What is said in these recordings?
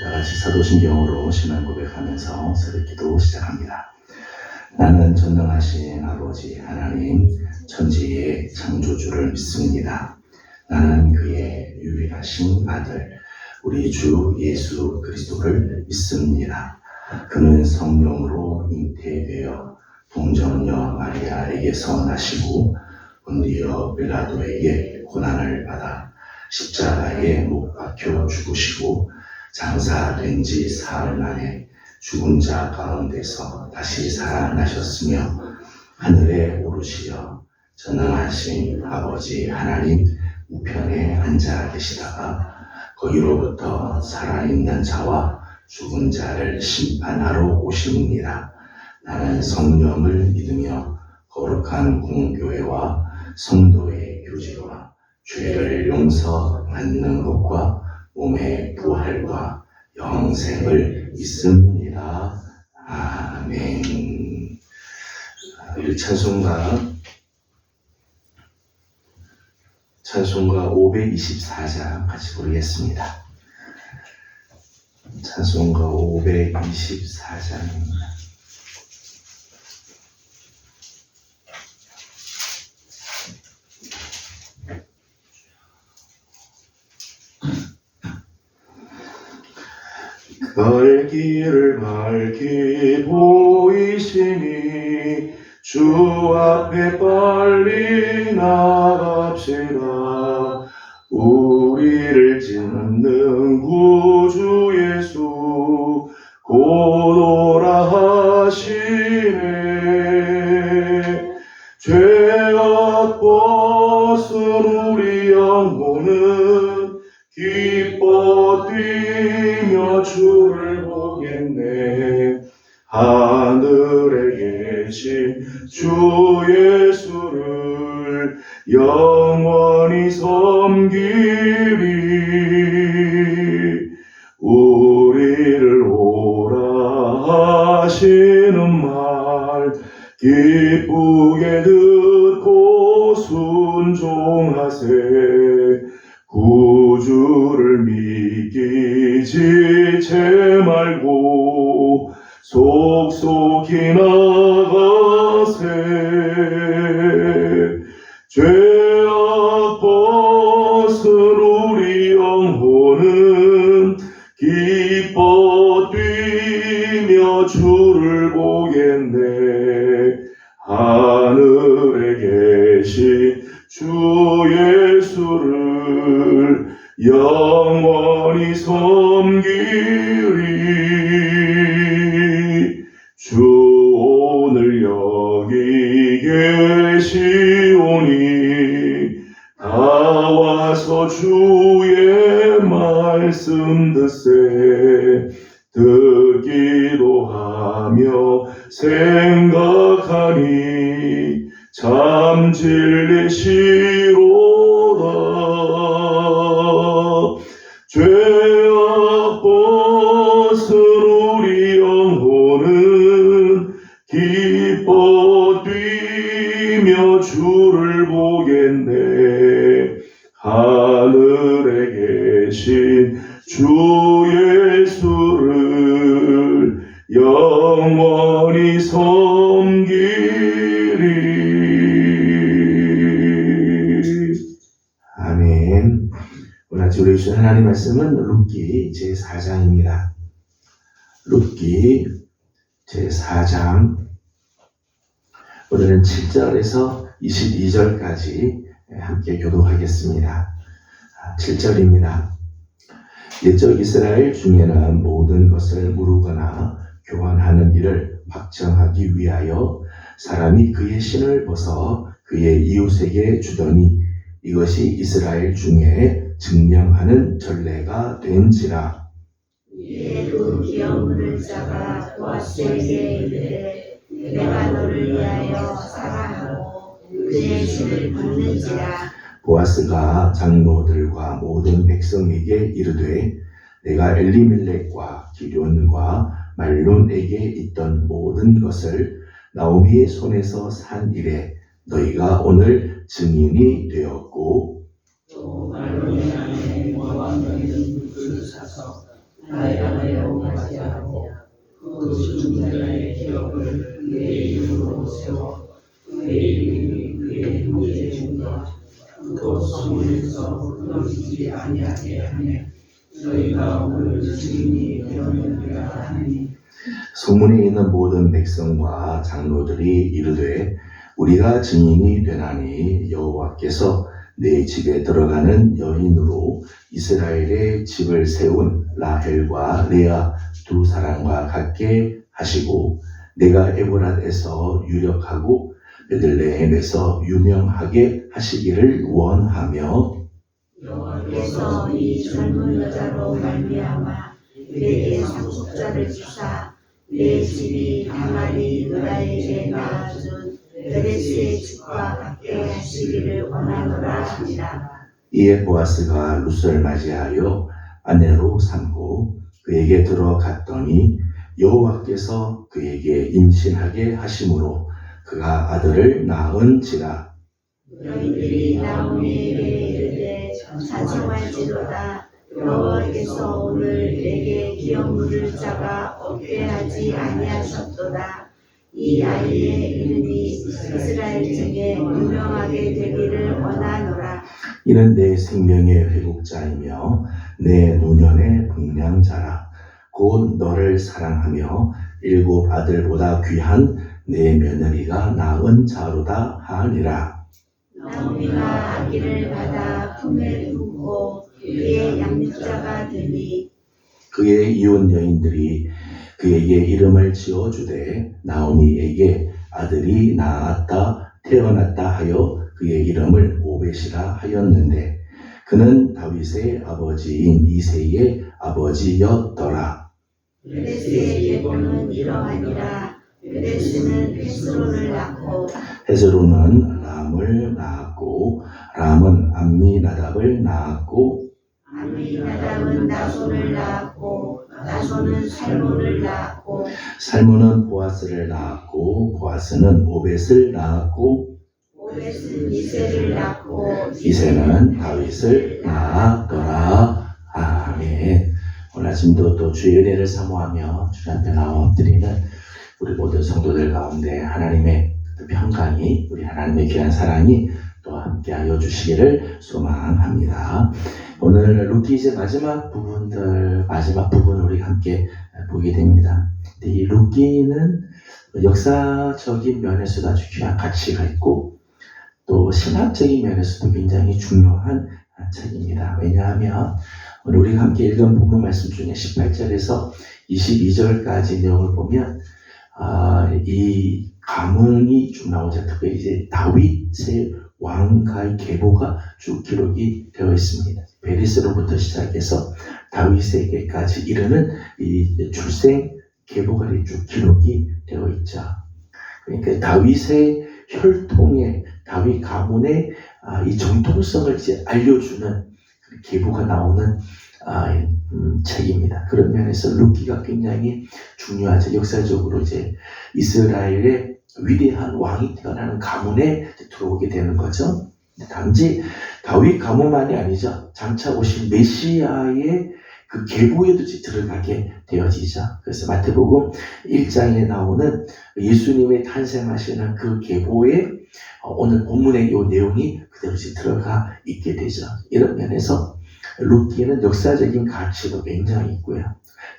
다 같이 사도신경으로 신앙 고백하면서 새벽 기도 시작합니다. 나는 전능하신 아버지 하나님 천지의 창조주를 믿습니다. 나는 그의 유일하신 아들 우리 주 예수 그리스도를 믿습니다. 그는 성령으로 잉태되어 동정녀 마리아에게서 나시고 본디오 빌라도에게 고난을 받아 십자가에 못 박혀 죽으시고 장사된 지 사흘 만에 죽은 자 가운데서 다시 살아나셨으며 하늘에 오르시어 전능하신 아버지 하나님 우편에 앉아 계시다가 거기로부터 살아있는 자와 죽은 자를 심판하러 오십니다. 나는 성령을 믿으며 거룩한 공교회와 성도의 교제와 죄를 용서받는 것과 몸의 부활과 영생을 믿습니다. 아멘. 찬송가 524장 같이 부르겠습니다. 찬송가 524장입니다. 갈 길을 밝히 보이시니 주 앞에 빨리 나갑시다. 우리를 짓는 구주 예수 곧 오라 하시네. 죄악 벗은 우리 영혼은 기뻐 뛰며 주를 보겠네. 하늘에 계신 주 예수를 영원히 섬기리. 우리를 오라 하시는 말 기쁘게 듣고 순종하세. 구주를 믿기지 채 말고 속속히 나가세. 죄악 벗은 우리 영혼은 기뻐 뛰며 주를 보겠네. 하늘에 계신 주 예수를 영원히 섬기리. 주 오늘 여기 계시오니 다 와서 주의 말씀 듣세. 듣기도 하며 생각하니 참 진리시로다. 죄악 벗은 우리 영혼은 기뻐 뛰며 주를 보겠네. 하늘에 계신 주 예수를 영원히 섬기리. 아멘. 오늘 우리 주신 하나님 말씀은 룻기 제4장입니다. 룻기 제4장 오늘은 7절에서 22절까지 함께 교독하겠습니다. 7절입니다. 옛적 이스라엘 중에는 모든 것을 무르거나 교환하는 일을 확정하기 위하여 사람이 그의 신을 벗어 그의 이웃에게 주더니 이것이 이스라엘 중에 증명하는 전례가 된지라. 이에 그 기업물을 잡아 보아스에게 이르되 내가 너를 위하여 사랑하고 그의 집을 받는지라. 보아스가 장로들과 모든 백성에게 이르되 내가 엘리멜렉과 기럨과 말론에게 있던 모든 것을 나오미의 손에서 산 이래 너희가 오늘 증인이 되었고 또 말론의 아내 모압 너희는 그 사서 나의 아내로 맞이하고 그 중자의 기업을 그의 이름으로 세워 그의 이름이 그의 형제 중과 또 성문에서 끊어지지 아니하게 하며 너희가 오늘 증인이 되었느니라 하니. 소문에 있는 모든 백성과 장로들이 이르되 우리가 증인이 되나니 여호와께서 내 집에 들어가는 여인으로 이스라엘의 집을 세운 라헬과 레아 두 사람과 같게 하시고 내가 에브랏에서 유력하고 베들레헴에서 유명하게 하시기를 원하며 여호와께서 이 젊은 여자로 말미암아 내게 상속자를 주사 내 집이 다말이 누라에게 낳아준 베레스의 집과 같게 하시기를 원하노라 하니라. 이에 보아스가 룻을 맞이하여 아내로 삼고 그에게 들어갔더니 여호와께서 그에게 임신하게 하심으로 그가 아들을 낳은지라. 여인들이 나오미에게 이르되 찬송할지로다. 여호와께서 오늘 내게 기업물을 잡아 얻게 하지 아니하셨도다. 이 아이의 이름이 이스라엘 중에 유명하게 되기를 원하노라. 이는 내 생명의 회복자이며 내 노년의 복량자라. 곧 너를 사랑하며 일곱 아들보다 귀한 내 며느리가 낳은 자로다 하니라. 나오미가 아기를 받아 품에 품고 그의 양육자가 되니 그의 이혼 여인들이 그에게 이름을 지어주되 나오미에게 아들이 태어났다 하여 그의 이름을 오벳이라 하였는데 그는 다윗의 아버지인 이새의 아버지였더라. 베레스의 예보는 이러하니라. 베레스는 헤스론을 낳고 헤스론은 람을 낳았고 람은 암미나답을 낳았고 암미나답은 나손을 낳았고 나손은 살몬을 낳았고 살몬은 보아스를 낳았고 보아스는 오벳을 낳았고 오벳은 이새를 낳고 이새는 다윗을 낳았더라. 아멘. 오늘 아침도 또 주의 은혜를 사모하며 주님 앞에 나와 엎드리는 우리 모든 성도들 가운데 하나님의 평강이, 우리 하나님의 귀한 사랑이 또 함께하여 주시기를 소망합니다. 오늘 룻기 이제 마지막 부분 우리 함께 보게 됩니다. 이 룻기는 역사적인 면에서도 아주 귀한 가치가 있고 또 신학적인 면에서도 굉장히 중요한 책입니다. 왜냐하면 오늘 우리가 함께 읽은 본문 말씀 중에 18절에서 22절까지 내용을 보면 이 가문이 쭉 나오죠. 특별히 이제 다윗의 왕가의 계보가 쭉 기록이 되어 있습니다. 베리스로부터 시작해서 다윗에게까지 이르는 이 출생 계보가 쭉 기록이 되어 있죠. 그러니까 다윗의 혈통의 다윗 가문의 이 정통성을 이제 알려주는 계보가 나오는 책입니다. 그런 면에서 룻기가 굉장히 중요하죠. 역사적으로 이제 이스라엘의 위대한 왕이 태어나는 가문에 들어오게 되는 거죠. 단지 다윗 가문만이 아니죠. 장차 오신 메시아의 그 계보에도 들어가게 되어지죠. 그래서 마태복음 1장에 나오는 예수님의 탄생하시는 그 계보에 오늘 본문의 이 내용이 그대로 들어가 있게 되죠. 이런 면에서 룻기는 역사적인 가치도 굉장히 있고요.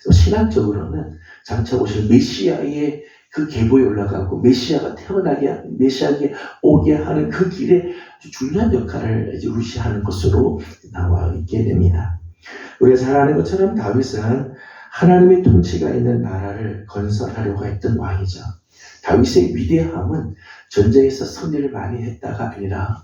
그래서 신학적으로는 장차 오실 메시아의 그 계보에 올라가고 메시아에게 오게 하는 그 길에 중요한 역할을 이제 룻이 하는 것으로 나와 있게 됩니다. 우리가 잘 아는 것처럼 다윗은 하나님의 통치가 있는 나라를 건설하려고 했던 왕이죠. 다윗의 위대함은 전쟁에서 승리를 많이 했다가 아니라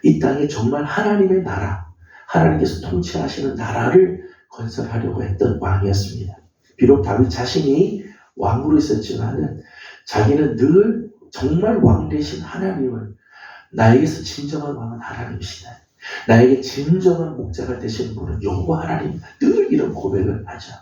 이 땅에 정말 하나님의 나라, 하나님께서 통치하시는 나라를 건설하려고 했던 왕이었습니다. 비록 다윗 자신이 왕으로 있었지만은 자기는 늘 정말 왕 되신 하나님을, 나에게서 진정한 왕은 하나님이시다, 나에게 진정한 목자가 되시는 분은 여호와 하나님, 늘 이런 고백을 하죠.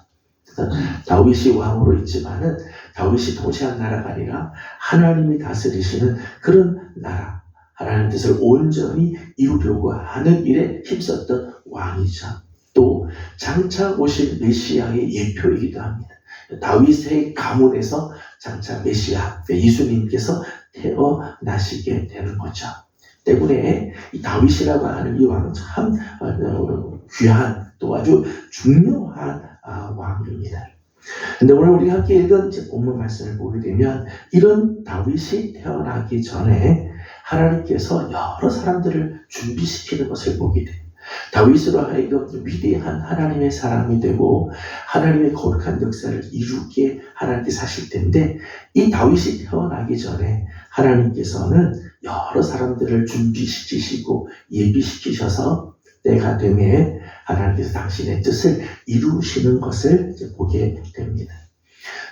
그래서 다윗이 왕으로 있지만은 다윗이 통치한 나라가 아니라 하나님이 다스리시는 그런 나라, 하나님의 뜻을 온전히 이루려고 하는 일에 힘썼던 왕이죠. 또 장차 오실 메시아의 예표이기도 합니다. 다윗의 가문에서 장차 메시아 예수님께서 태어나시게 되는 거죠. 때문에 이 다윗이라고 하는 이 왕은 참 귀한, 또 아주 중요한 왕입니다. 근데 오늘 우리가 함께 읽은 본문 말씀을 보게 되면 이런 다윗이 태어나기 전에 하나님께서 여러 사람들을 준비시키는 것을 보게 돼요. 다윗으로 하여금 위대한 하나님의 사람이 되고 하나님의 거룩한 역사를 이루게 하나님께서 하실 텐데, 이 다윗이 태어나기 전에 하나님께서는 여러 사람들을 준비시키시고 예비시키셔서 때가 되면 하나님께서 당신의 뜻을 이루시는 것을 보게 됩니다.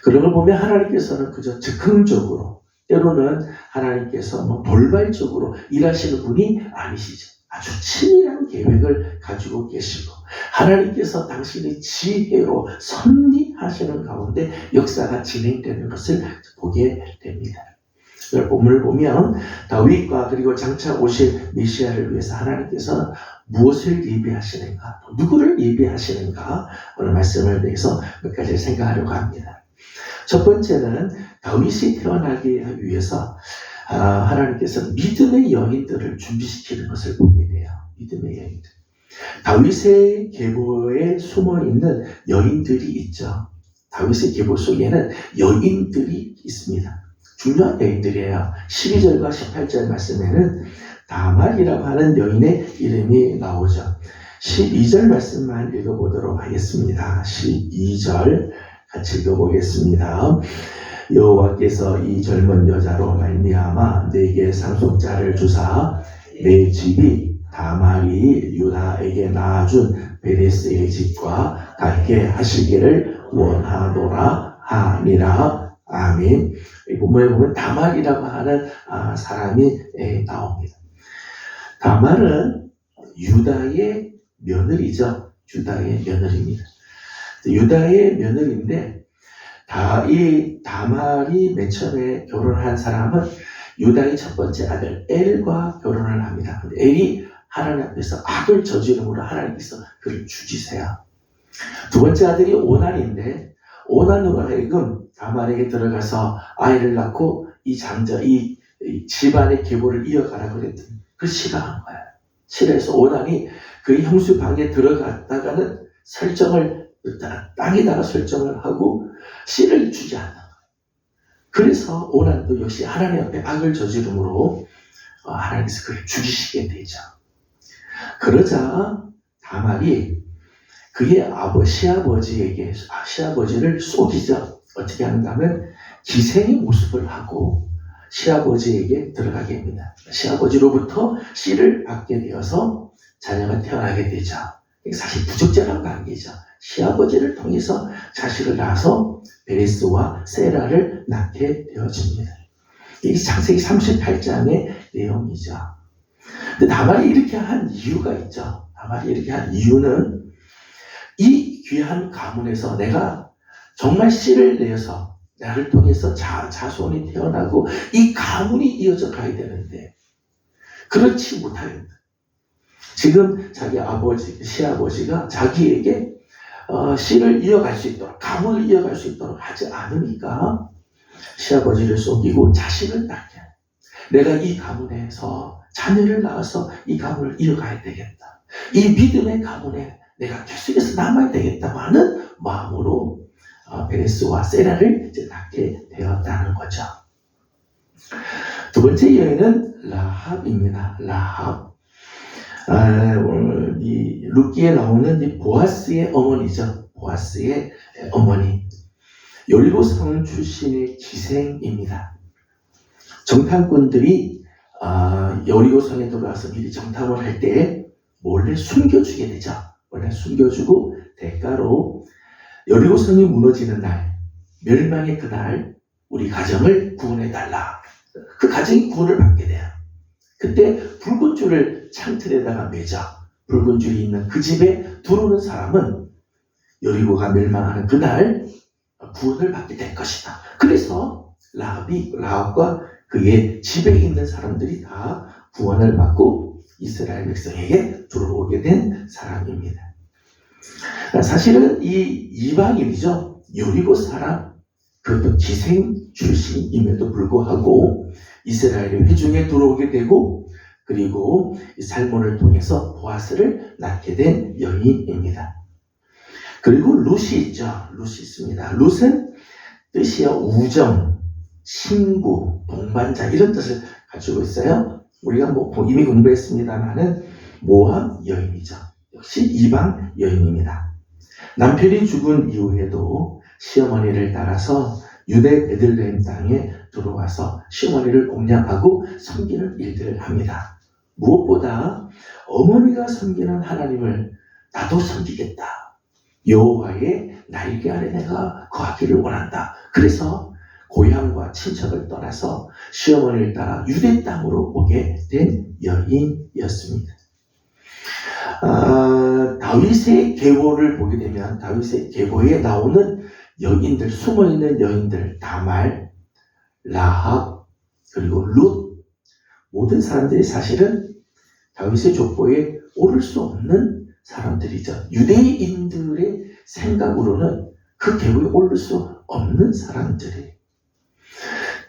그런 걸 보면 하나님께서는 그저 즉흥적으로, 때로는 하나님께서 돌발적으로 일하시는 분이 아니시죠. 아주 치밀한 계획을 가지고 계시고 하나님께서 당신의 지혜로 섭리하시는 가운데 역사가 진행되는 것을 보게 됩니다. 본문을 보면 다윗과 그리고 장차 오실 메시아를 위해서 하나님께서 무엇을 예비하시는가, 누구를 예비하시는가, 오늘 말씀을 통해서 몇 가지를 생각하려고 합니다. 첫 번째는 다윗이 태어나기 위해서 하나님께서 믿음의 여인들을 준비시키는 것을 보게 돼요. 믿음의 여인들. 다윗의 계보에 숨어있는 여인들이 있죠. 다윗의 계보 속에는 여인들이 있습니다. 중요한 여인들이에요. 12절과 18절 말씀에는 다말이라고 하는 여인의 이름이 나오죠. 12절 말씀만 읽어보도록 하겠습니다. 12절 같이 읽어보겠습니다. 여호와께서 이 젊은 여자로 말미암아 내게 상속자를 주사 내 집이 다말이 유다에게 낳아준 베레스의 집과 같게 하시기를 원하노라 하니라. 아멘. 이 본문에 보면 다말이라고 하는 사람이 나옵니다. 다말은 유다의 며느리죠. 유다의 며느리입니다. 유다의 며느리인데 이 다말이 맨 처음에 결혼한 사람은 유다의 첫 번째 아들 엘과 결혼을 합니다. 근데 엘이 하나님 앞에서 악을 저지름으로 하나님께서 그를 죽이세요. 두 번째 아들이 오난인데 오난으로 하여금 다말에게 들어가서 아이를 낳고 이 집안의 계보를 이어가라 그랬더니 그 싫어한 거예요. 싫어해서 오난이 그 형수 방에 들어갔다가는 땅에다가 설정을 하고 씨를 주지 않는 거예요. 그래서 오난도 역시 하나님 앞에 악을 저지름으로 하나님께서 그를 죽이시게 되죠. 그러자 다말이 그의 시아버지를 속이죠. 어떻게 하는가 하면 기생의 모습을 하고 시아버지에게 들어가게 합니다. 시아버지로부터 씨를 받게 되어서 자녀가 태어나게 되죠. 사실 부적절한 관계죠. 시아버지를 통해서 자식을 낳아서 베레스와 세라를 낳게 되어집니다. 이게 창세기 38장의 내용이죠. 근데 다말이 이렇게 한 이유가 있죠. 다말이 이렇게 한 이유는 이 귀한 가문에서 내가 정말 씨를 내서 나를 통해서 자손이 태어나고 이 가문이 이어져 가야 되는데 그렇지 못하겠다. 지금 자기 시아버지가 자기에게 씨를 이어갈 수 있도록, 가문을 이어갈 수 있도록 하지 않으니까 시아버지를 속이고 자식을 낳게. 내가 이 가문에서 자녀를 낳아서 이 가문을 이어가야 되겠다. 이 믿음의 가문에 내가 계속해서 남아야 되겠다고 하는 마음으로 베레스와 세라를 이제 낳게 되었다는 거죠. 두 번째 여인은 라합입니다. 라합. 이 룻기에 나오는 이 보아스의 어머니죠. 보아스의 어머니. 여리고성 출신의 기생입니다. 정탐꾼들이 여리고성에 들어와서 미리 정탐을 할 때 몰래 숨겨주게 되죠. 원래 숨겨주고 대가로 여리고성이 무너지는 날, 멸망의 그날 우리 가정을 구원해달라. 그 가정이 구원을 받게 돼요. 그때 붉은 줄을 창틀에다가 매자 붉은 줄이 있는 그 집에 들어오는 사람은 여리고가 멸망하는 그날 구원을 받게 될 것이다. 그래서 라합과 그의 집에 있는 사람들이 다 구원을 받고 이스라엘 백성에게 들어오게 된 사람입니다. 사실은 이 이방인이죠. 여리고 사람, 그것도 기생 출신임에도 불구하고 이스라엘의 회중에 들어오게 되고 그리고 살몬을 통해서 보아스를 낳게 된 여인입니다. 그리고 룻이 있죠. 룻이 있습니다. 룻은 뜻이요 우정, 친구, 동반자 이런 뜻을 가지고 있어요. 우리가 이미 공부했습니다만은 모압 여인이죠. 역시 이방 여인입니다. 남편이 죽은 이후에도 시어머니를 따라서 유대 베들레헴 땅에 들어와서 시어머니를 공략하고 섬기는 일들을 합니다. 무엇보다 어머니가 섬기는 하나님을 나도 섬기겠다. 여호와의 날개 아래 내가 거하기를 원한다. 그래서 고향과 친척을 떠나서 시어머니를 따라 유대 땅으로 오게 된 여인이었습니다. 다윗의 계보를 보게 되면 다윗의 계보에 나오는 여인들, 숨어있는 여인들, 다말, 라합, 그리고 룻 모든 사람들이 사실은 다윗의 족보에 오를 수 없는 사람들이죠. 유대인들의 생각으로는 그 계보에 오를 수 없는 사람들이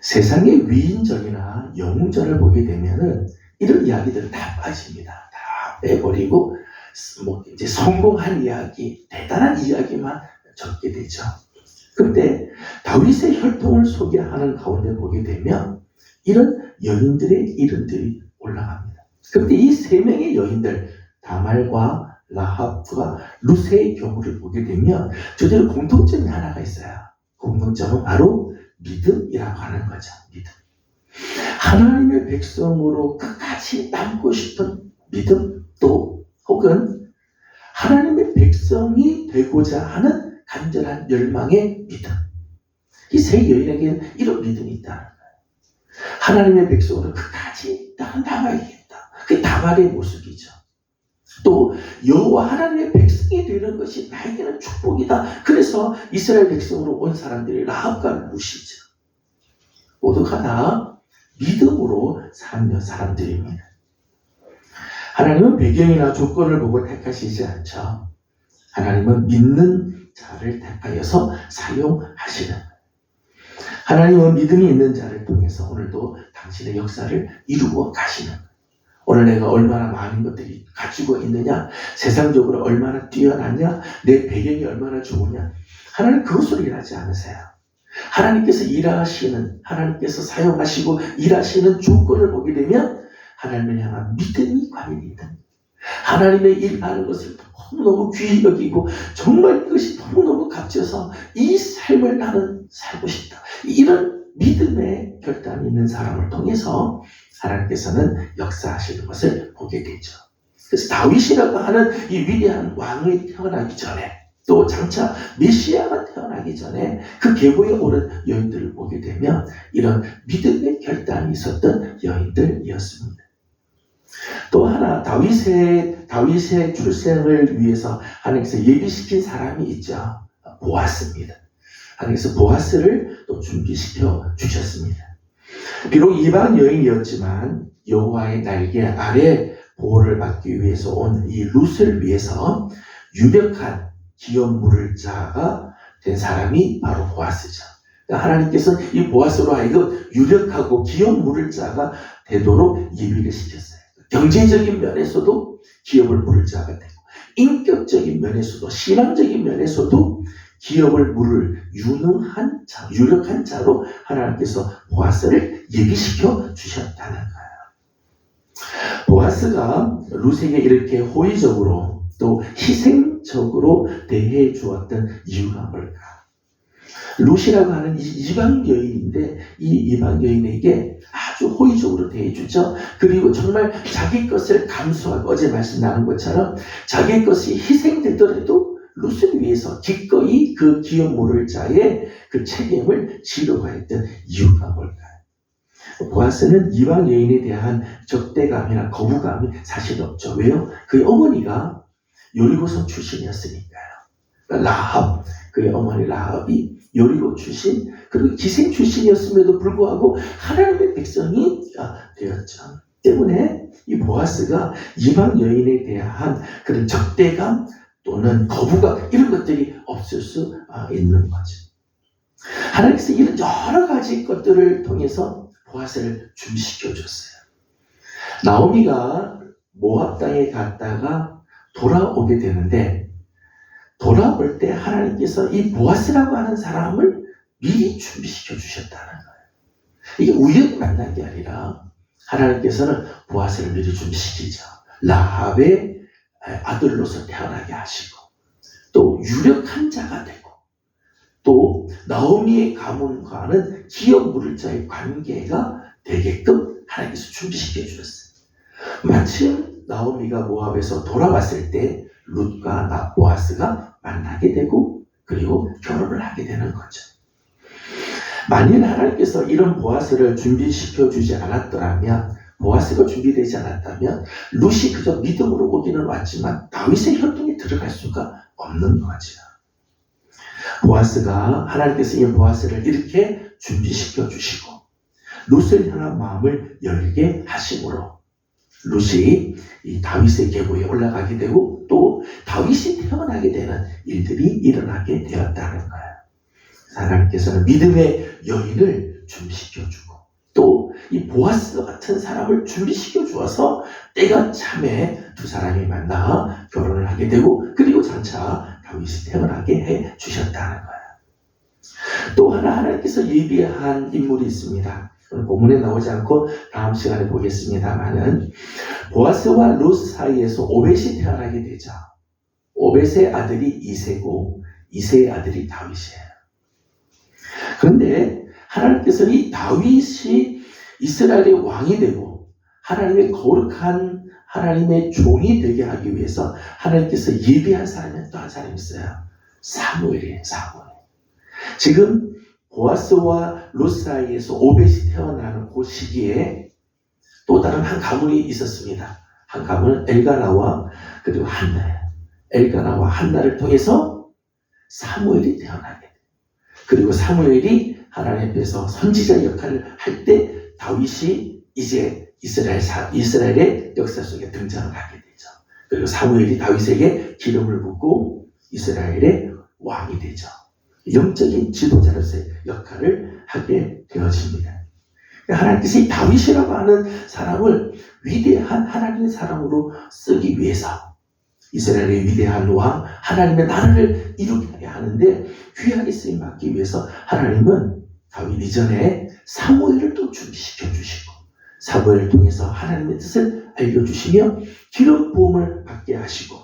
세상의 위인전이나 영웅전을 보게 되면은 이런 이야기들은 다 빠집니다. 다 빼버리고 이제 성공한 이야기, 대단한 이야기만 적게 되죠. 그런데 다윗의 혈통을 소개하는 가운데 보게 되면 이런 여인들의 이름들이 올라갑니다. 그런데 이 세 명의 여인들, 다말과 라합과 룻의 경우를 보게 되면 저들의 공통점이 하나가 있어요. 공통점은 바로 믿음이라고 하는 거죠. 믿음. 하나님의 백성으로 끝까지 남고 싶은 믿음, 또 혹은 하나님의 백성이 되고자 하는 간절한 열망의 믿음. 이 세 여인에게는 이런 믿음이 있다는 거예요. 하나님의 백성으로 끝까지 나는 남아야겠다. 그게 다말의 모습이죠. 또 여호와 하나님의 백성이 되는 것이 나에게는 축복이다. 그래서 이스라엘 백성으로 온 사람들이 라합과 룻이죠. 모두가 다 믿음으로 사는 사람들입니다. 하나님은 배경이나 조건을 보고 택하시지 않죠. 하나님은 믿는 자를 택하여서 사용하시는 거예요. 하나님은 믿음이 있는 자를 통해서 오늘도 당신의 역사를 이루고 가시는 거예요. 오늘 내가 얼마나 많은 것들이 가지고 있느냐, 세상적으로 얼마나 뛰어나냐, 내 배경이 얼마나 좋으냐, 하나님 그것으로 일하지 않으세요. 하나님께서 일하시는, 하나님께서 사용하시고 일하시는 조건을 보게 되면 하나님을 향한 믿음이 관련이다. 하나님의 일하는 것을 너무너무 귀히 여기고 정말 이것이 너무너무 값져서 이 삶을 나는 살고 싶다. 이런 믿음의 결단이 있는 사람을 통해서 하나님께서는 역사하시는 것을 보게 되죠. 그래서 다윗이라고 하는 이 위대한 왕이 태어나기 전에 또 장차 메시아가 태어나기 전에 그 계보에 오른 여인들을 보게 되면 이런 믿음의 결단이 있었던 여인들이었습니다. 또 하나 다윗의 출생을 위해서 하나님께서 예비시킨 사람이 있죠. 보아스입니다. 하나님께서 보아스를 또 준비시켜 주셨습니다. 비록 이방 여인이었지만 여호와의 날개 아래 보호를 받기 위해서 온 이 룻을 위해서 유력한 기업 물을 자가 된 사람이 바로 보아스죠. 그러니까 하나님께서 이 보아스로 하여금 유력하고 기업 물을 자가 되도록 예비를 시켰어요. 경제적인 면에서도 기업을 물을 자가 되고 인격적인 면에서도 신앙적인 면에서도 기업을 물을 유능한 자, 유력한 자로 하나님께서 보아스를 예비시켜 주셨다는 거예요. 보아스가 룻에게 이렇게 호의적으로 또 희생적으로 대해 주었던 이유가 뭘까? 룻이라고 하는 이 이방 여인인데 이 이방 여인에게 아주 호의적으로 대해주죠. 그리고 정말 자기 것을 감수하고 어제 말씀 나눈 것처럼 자기 것이 희생되더라도 룻을 위해서 기꺼이 그 기업 모를 자의 그 책임을 지려고 했던 이유가 뭘까요? 보아스는 이방 여인에 대한 적대감이나 거부감이 사실 없죠. 왜요? 그의 어머니가 여리고성 출신이었으니까요. 라합, 그의 어머니 라합이 여리고 출신, 그리고 기생 출신이었음에도 불구하고 하나님의 백성이 되었죠. 때문에 이 보아스가 이방 여인에 대한 그런 적대감 또는 거부감 이런 것들이 없을 수 있는 거죠. 하나님께서 이런 여러 가지 것들을 통해서 보아스를 준비시켜 줬어요. 나오미가 모압 땅에 갔다가 돌아오게 되는데 돌아올 때 하나님께서 이 보아스라고 하는 사람을 미리 준비시켜 주셨다는 거예요. 이게 우연히 만난 게 아니라 하나님께서는 보아스를 미리 준비시키죠. 라합의 아들로서 태어나게 하시고 또 유력한 자가 되고 또 나오미의 가문과는 기업 물을 자의 관계가 되게끔 하나님께서 준비시켜 주셨어요. 마침 나오미가 모압에서 돌아왔을 때 룻과 보아스가 만나게 되고 그리고 결혼을 하게 되는 거죠. 만일 하나님께서 이런 보아스를 준비시켜 주지 않았더라면 보아스가 준비되지 않았다면 룻이 그저 믿음으로 오기는 왔지만 다윗의 혈통에 들어갈 수가 없는 거죠. 보아스가 하나님께서 이 보아스를 이렇게 준비시켜 주시고 룻을 향한 마음을 열게 하심으로 룻이 이 다윗의 계보에 올라가게 되고 또 다윗이 태어나게 되는 일들이 일어나게 되었다는 거예요. 하나님께서는 믿음의 여인을 준비시켜주고 또 이 보아스 같은 사람을 준비시켜 주어서 때가 참에 두 사람이 만나 결혼을 하게 되고 그리고 장차 다윗이 태어나게 해 주셨다는 거예요. 또 하나님께서 예비한 인물이 있습니다. 오늘 본문에 나오지 않고 다음 시간에 보겠습니다만은 보아스와 룻 사이에서 오벳이 태어나게 되죠. 오벳의 아들이 이새고 이새의 아들이 다윗이에요. 그런데 하나님께서는 이 다윗이 이스라엘의 왕이 되고 하나님의 거룩한 하나님의 종이 되게 하기 위해서 하나님께서 예비한 사람이 또 한 사람이 있어요. 사무엘이에요. 사무엘. 지금 보아스와 룻 사이에서 오벳이 태어나는 그 시기에 또 다른 한 가문이 있었습니다. 한 가문은 엘가나와 그리고 한나예요. 엘가나와 한나를 통해서 사무엘이 태어나게 돼요. 그리고 사무엘이 하나님 앞에서 선지자 역할을 할 때 다윗이 이제 이스라엘의 역사 속에 등장을 하게 되죠. 그리고 사무엘이 다윗에게 기름을 붓고 이스라엘의 왕이 되죠. 영적인 지도자로서의 역할을 하게 되어집니다. 하나님께서 이 다윗이라고 하는 사람을 위대한 하나님의 사람으로 쓰기 위해서 이스라엘의 위대한 왕 하나님의 나라를 이루게 하는데 귀하게 쓰임 받기 위해서 하나님은 다윗 이전에 사무엘을 또 준비시켜 주시고 사무엘을 통해서 하나님의 뜻을 알려주시며 기름 부음을 받게 하시고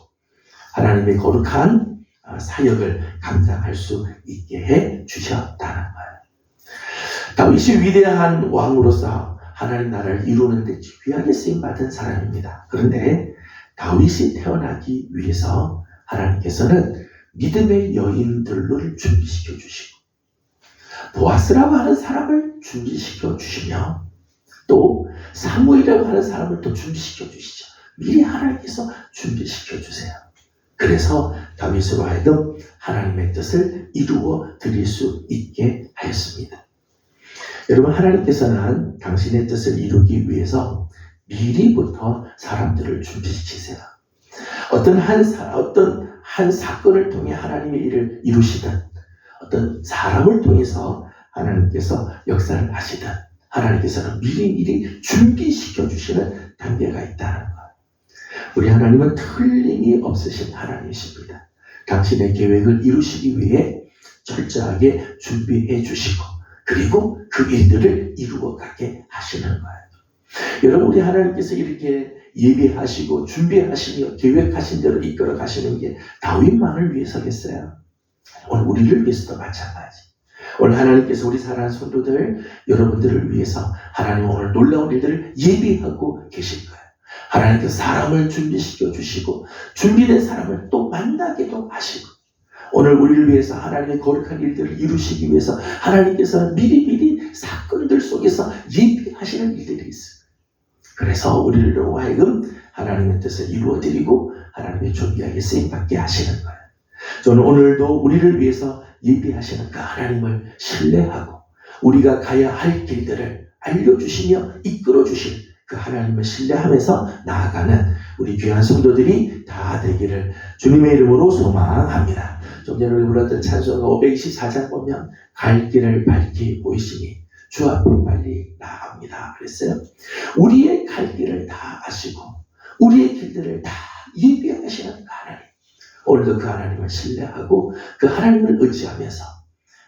하나님의 거룩한 사역을 감당할 수 있게 해 주셨다는 거예요. 다윗이 위대한 왕으로서 하나님 나라를 이루는 데 귀하게 쓰임 받은 사람입니다. 그런데 다윗이 태어나기 위해서 하나님께서는 믿음의 여인들을 준비시켜 주시고 보아스라고 하는 사람을 준비시켜 주시며 또 사무엘이라고 하는 사람을 또 준비시켜 주시죠. 미리 하나님께서 준비시켜 주세요. 그래서 다윗으로 하여금 하나님의 뜻을 이루어 드릴 수 있게 하였습니다. 여러분, 하나님께서는 당신의 뜻을 이루기 위해서 미리부터 사람들을 준비시키세요. 어떤 한 사건을 통해 하나님의 일을 이루시든 어떤 사람을 통해서 하나님께서 역사를 하시든 하나님께서는 미리 준비시켜 주시는 단계가 있다는 것. 우리 하나님은 틀림이 없으신 하나님이십니다. 당신의 계획을 이루시기 위해 철저하게 준비해 주시고 그리고 그 일들을 이루어 가게 하시는 거예요. 여러분, 우리 하나님께서 이렇게 예비하시고 준비하시며 계획하신 대로 이끌어 가시는 게 다윗만을 위해서겠어요? 오늘 우리를 위해서도 마찬가지. 오늘 하나님께서 우리 사랑하는 성도들 여러분들을 위해서 하나님은 오늘 놀라운 일들을 예비하고 계실 거예요. 하나님께서 사람을 준비시켜 주시고 준비된 사람을 또 만나기도 하시고 오늘 우리를 위해서 하나님의 거룩한 일들을 이루시기 위해서 하나님께서 미리미리 사건들 속에서 예비하시는 일들이 있어요. 그래서 우리로 하여금 하나님의 뜻을 이루어드리고 하나님의 존귀하게 쓰임받게 하시는 거예요. 저는 오늘도 우리를 위해서 예비하시는 그 하나님을 신뢰하고 우리가 가야 할 길들을 알려주시며 이끌어주실 그 하나님을 신뢰하면서 나아가는 우리 귀한 성도들이 다 되기를 주님의 이름으로 소망합니다. 좀 전에 우리 불렀던 찬송가 524장 보면 갈 길을 밝히 보이시니 주 앞에 빨리 나갑니다. 그랬어요. 우리의 갈 길을 다 아시고 우리의 길들을 다 예비하시는 그 하나님. 오늘도 그 하나님을 신뢰하고 그 하나님을 의지하면서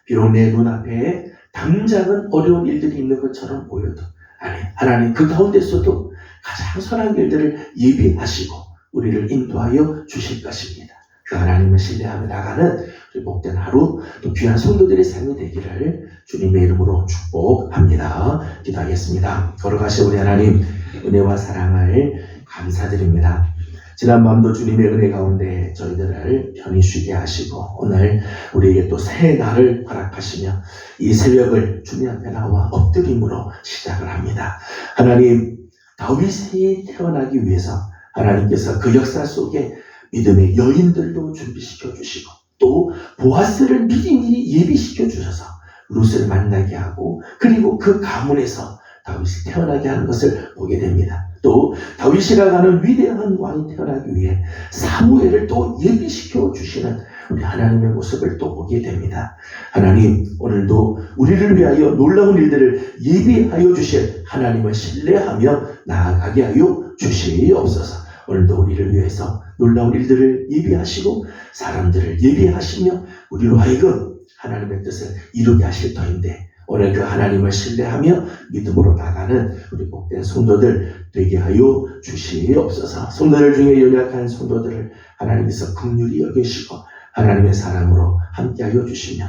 비록 내 눈앞에 당장은 어려운 일들이 있는 것처럼 보여도 아니 하나님 그 가운데서도 가장 선한 길들을 예비하시고 우리를 인도하여 주실 것입니다. 그 하나님을 신뢰하며 나가는 우리 복된 하루 또 귀한 성도들의 삶이 되기를 주님의 이름으로 축복합니다. 기도하겠습니다. 걸어가신 우리 하나님 은혜와 사랑을 감사드립니다. 지난밤도 주님의 은혜 가운데 저희들을 편히 쉬게 하시고 오늘 우리에게 또 새 날을 허락하시며 이 새벽을 주님 앞에 나와 엎드림으로 시작을 합니다. 하나님 다윗이 태어나기 위해서 하나님께서 그 역사 속에 믿음의 여인들도 준비시켜 주시고 또 보아스를 미리미리 예비시켜 주셔서 룻을 만나게 하고 그리고 그 가문에서 다윗이 태어나게 하는 것을 보게 됩니다. 또 다윗이라고 하는 위대한 왕이 태어나기 위해 사무엘을 또 예비시켜 주시는 우리 하나님의 모습을 또 보게 됩니다. 하나님 오늘도 우리를 위하여 놀라운 일들을 예비하여 주실 하나님을 신뢰하며 나아가게 하여 주시옵소서. 오늘도 우리를 위해서 놀라운 일들을 예비하시고 사람들을 예비하시며 우리로 하여금 하나님의 뜻을 이루게 하실 터인데 오늘 그 하나님을 신뢰하며 믿음으로 나가는 우리 복된 성도들 되게 하여 주시옵소서. 성도들 중에 연약한 성도들을 하나님께서 긍휼히 여기시고 하나님의 사랑으로 함께하여 주시며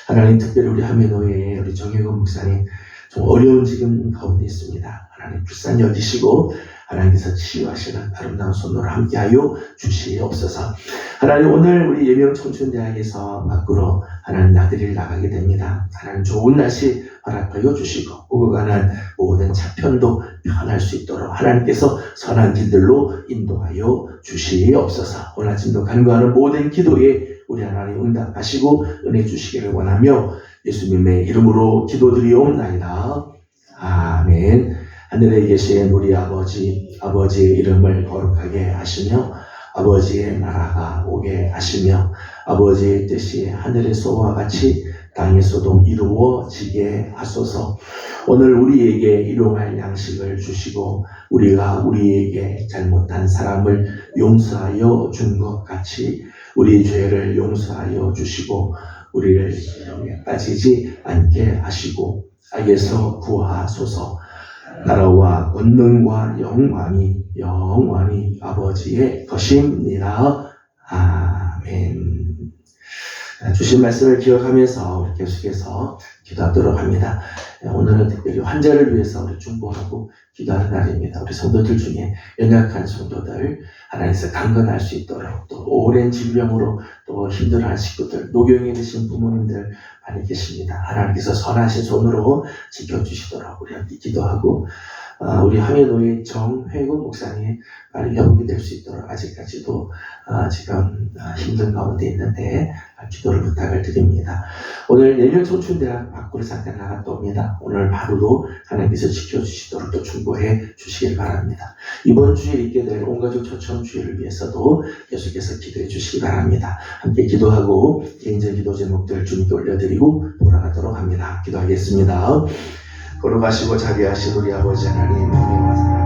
하나님 특별히 우리 하면노예의 우리 정혜건 목사님 좀 어려운 지금 가운데 있습니다. 하나님 불쌍히 여기시고 하나님께서 치유하시는 아름다운 손으로 함께하여 주시옵소서. 하나님 오늘 우리 예명청춘대학에서 밖으로 하나님 나들이를 나가게 됩니다. 하나님 좋은 날씨 허락하여 주시고 오고 가는 모든 차편도 편할 수 있도록 하나님께서 선한 길들로 인도하여 주시옵소서. 오늘 아침도 간구하는 모든 기도에 우리 하나님 응답하시고 은혜 주시기를 원하며 예수님의 이름으로 기도드리옵나이다. 아멘. 하늘에 계신 우리 아버지의 이름을 거룩하게 하시며 아버지의 나라가 오게 하시며 아버지의 뜻이 하늘에서와 같이 땅에서도 이루어지게 하소서. 오늘 우리에게 일용할 양식을 주시고 우리가 우리에게 잘못한 사람을 용서하여 준 것 같이 우리 죄를 용서하여 주시고 우리를 시험에 빠지지 않게 하시고 악에서 구하소서. 나라와 권능과 영광이 영원히 아버지의 것입니다. 아멘. 주신 말씀을 기억하면서 우리 계속해서 기도하도록 합니다. 오늘은 특별히 환자를 위해서 우리 중보하고 기도하는 날입니다. 우리 성도들 중에 연약한 성도들 하나님께서 강건할 수 있도록 또 오랜 질병으로 또 힘들어하는 식구들 노경에 계신 부모님들 많이 계십니다. 하나님께서 선하신 손으로 지켜주시도록 우리 함께 기도하고 우리 하면노예 정회국 목사님 빨리 회복이 될 수 있도록 아직까지도 지금 힘든 가운데 있는데 기도를 부탁을 드립니다. 오늘 예명청춘대학 밖으로 잠깐 나갔다 옵니다. 오늘 하루도 하나님께서 지켜주시도록 또 중보해 주시길 바랍니다. 이번 주에 있게 될 온가족 초청주의를 위해서도 계속해서 기도해 주시기 바랍니다. 함께 기도하고 개인적 기도 제목들 주님께 올려드리고 돌아가도록 합니다. 기도하겠습니다. 걸어가시고 자비하신 우리 아버지 하나님, 은혜와 사랑